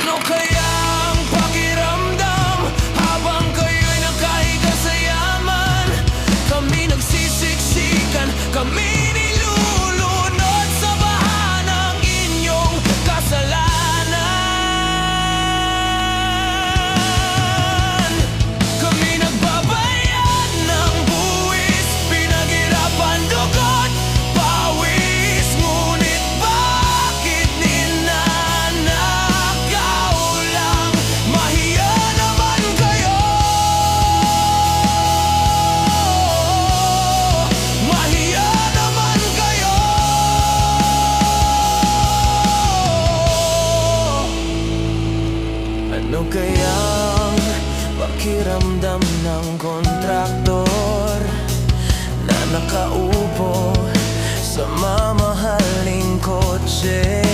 Ano kayang pakiramdam habang kayo'y nakahiga sa yaman? Kami nagsisiksikan, kami nilulunod sa baha ng inyong kasalanan. Kami nagbabayad ng buwis, pinaghirapan dugot, pawis. Ngunit bakit ninanakaw lang? Mahiya naman kayo! Mahiya naman kayo! Ano kayang pakiramdam ng kontraktor na nakaupo sa mamahaling kotse?